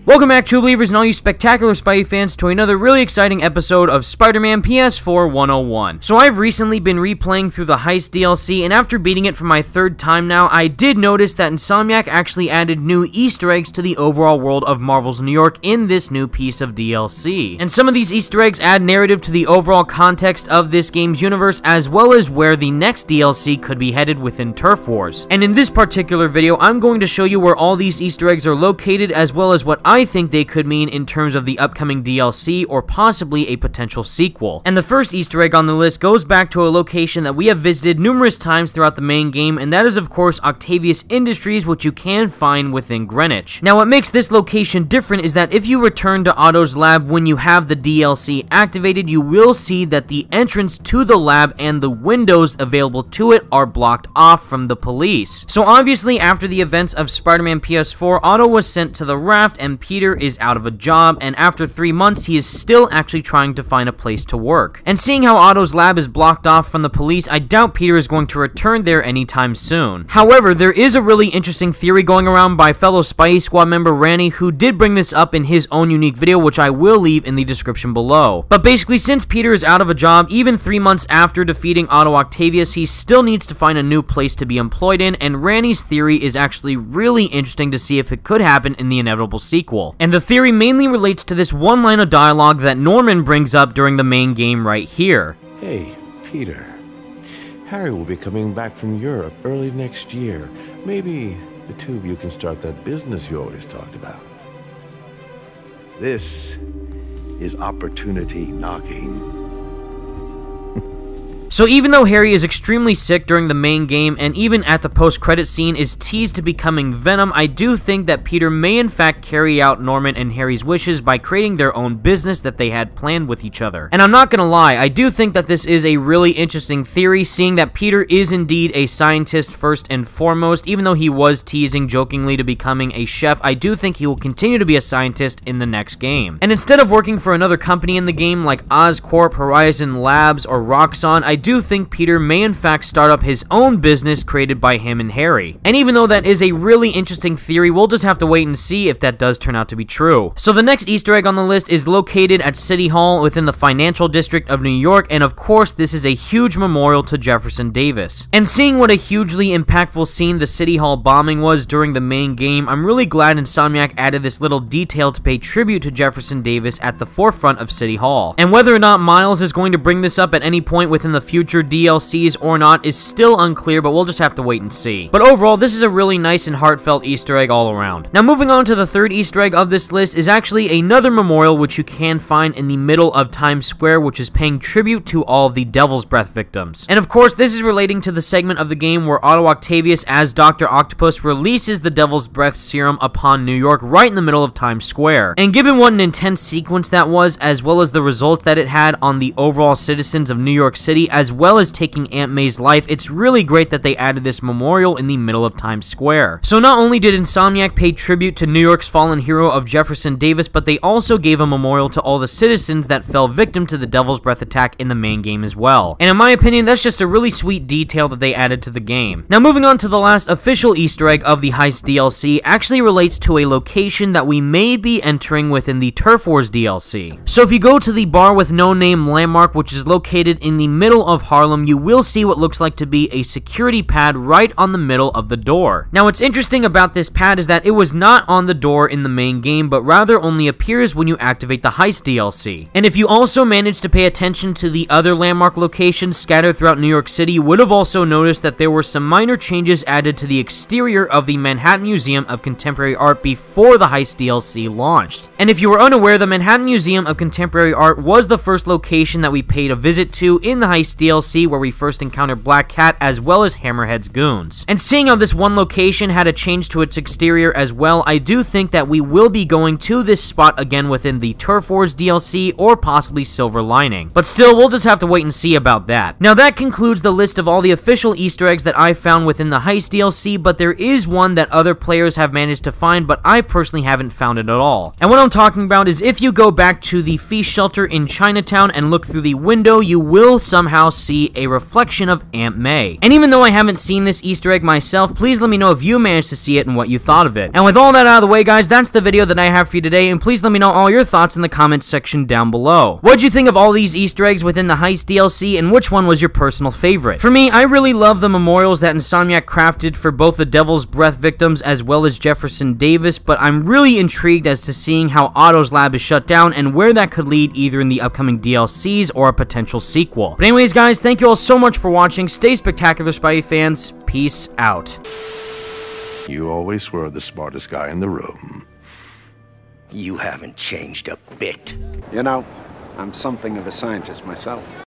Welcome back, true believers and all you spectacular Spidey fans, to another really exciting episode of Spider-Man PS4 101. So I've recently been replaying through the Heist DLC, and after beating it for my third time now, I did notice that Insomniac actually added new Easter eggs to the overall world of Marvel's New York in this new piece of DLC. And some of these Easter eggs add narrative to the overall context of this game's universe, as well as where the next DLC could be headed within Turf Wars. And in this particular video, I'm going to show you where all these Easter eggs are located, as well as what I think they could mean in terms of the upcoming DLC or possibly a potential sequel. And the first Easter egg on the list goes back to a location that we have visited numerous times throughout the main game, and that is of course Octavius Industries, which you can find within Greenwich. Now what makes this location different is that if you return to Ottos Lab when you have the DLC activated, you will see that the entrance to the lab and the windows available to it are blocked off from the police. So obviously after the events of Spider-Man PS4, Otto was sent to the raft and Peter is out of a job, and after 3 months he is still actually trying to find a place to work. And seeing how Otto's lab is blocked off from the police, I doubt Peter is going to return there anytime soon. However, there is a really interesting theory going around by fellow Spidey Squad member Ranny, who did bring this up in his own unique video, which I will leave in the description below. But basically, since Peter is out of a job, even 3 months after defeating Otto Octavius, he still needs to find a new place to be employed in, and Ranny's theory is actually really interesting to see if it could happen in the inevitable sequel. And the theory mainly relates to this one line of dialogue that Norman brings up during the main game right here. Hey, Peter. Harry will be coming back from Europe early next year. Maybe the two of you can start that business you always talked about. This is opportunity knocking. So even though Harry is extremely sick during the main game, and even at the post-credit scene is teased to becoming Venom, I do think that Peter may in fact carry out Norman and Harry's wishes by creating their own business that they had planned with each other. And I'm not gonna lie, I do think that this is a really interesting theory, seeing that Peter is indeed a scientist first and foremost. Even though he was teasing jokingly to becoming a chef, I do think he will continue to be a scientist in the next game. And instead of working for another company in the game like Oscorp, Horizon Labs, or Roxxon, I do think Peter may in fact start up his own business created by him and Harry. And even though that is a really interesting theory, we'll just have to wait and see if that does turn out to be true. So the next Easter egg on the list is located at City Hall within the financial district of New York, and of course this is a huge memorial to Jefferson Davis. And seeing what a hugely impactful scene the City Hall bombing was during the main game, I'm really glad Insomniac added this little detail to pay tribute to Jefferson Davis at the forefront of City Hall. And whether or not Miles is going to bring this up at any point within the future DLCs or not is still unclear, but we'll just have to wait and see. But overall, this is a really nice and heartfelt Easter egg all around. Now moving on to the third Easter egg of this list is actually another memorial which you can find in the middle of Times Square, which is paying tribute to all of the Devil's Breath victims. And of course, this is relating to the segment of the game where Otto Octavius as Dr. Octopus releases the Devil's Breath serum upon New York right in the middle of Times Square. And given what an intense sequence that was, as well as the results that it had on the overall citizens of New York City, as well as taking Aunt May's life, it's really great that they added this memorial in the middle of Times Square. So not only did Insomniac pay tribute to New York's fallen hero of Jefferson Davis, but they also gave a memorial to all the citizens that fell victim to the Devil's Breath attack in the main game as well. And in my opinion, that's just a really sweet detail that they added to the game. Now moving on to the last official Easter egg of the Heist DLC, actually relates to a location that we may be entering within the Turf Wars DLC. So if you go to the Bar with No Name landmark, which is located in the middle of Harlem, you will see what looks like to be a security pad right on the middle of the door. Now what's interesting about this pad is that it was not on the door in the main game, but rather only appears when you activate the Heist DLC. And if you also manage to pay attention to the other landmark locations scattered throughout New York City, you would have also noticed that there were some minor changes added to the exterior of the Manhattan Museum of Contemporary Art before the Heist DLC launched. And if you were unaware, the Manhattan Museum of Contemporary Art was the first location that we paid a visit to in the Heist DLC, where we first encountered Black Cat as well as Hammerhead's goons. And seeing how this one location had a change to its exterior as well, I do think that we will be going to this spot again within the Turf Wars DLC or possibly Silver Lining. But still, we'll just have to wait and see about that. Now that concludes the list of all the official Easter eggs that I found within the Heist DLC, but there is one that other players have managed to find, but I personally haven't found it at all. And what I'm talking about is if you go back to the feast shelter in Chinatown and look through the window, you will somehow shall see a reflection of Aunt May. And even though I haven't seen this Easter egg myself, please let me know if you managed to see it and what you thought of it. And with all that out of the way, guys, that's the video that I have for you today, and please let me know all your thoughts in the comments section down below. What'd you think of all these Easter eggs within the Heist DLC, and which one was your personal favorite? For me, I really love the memorials that Insomniac crafted for both the Devil's Breath victims as well as Jefferson Davis, but I'm really intrigued as to seeing how Ottos Lab is shut down and where that could lead either in the upcoming DLCs or a potential sequel. But anyways, guys, thank you all so much for watching. Stay spectacular, Spidey fans. Peace out. You always were the smartest guy in the room. You haven't changed a bit. You know, I'm something of a scientist myself.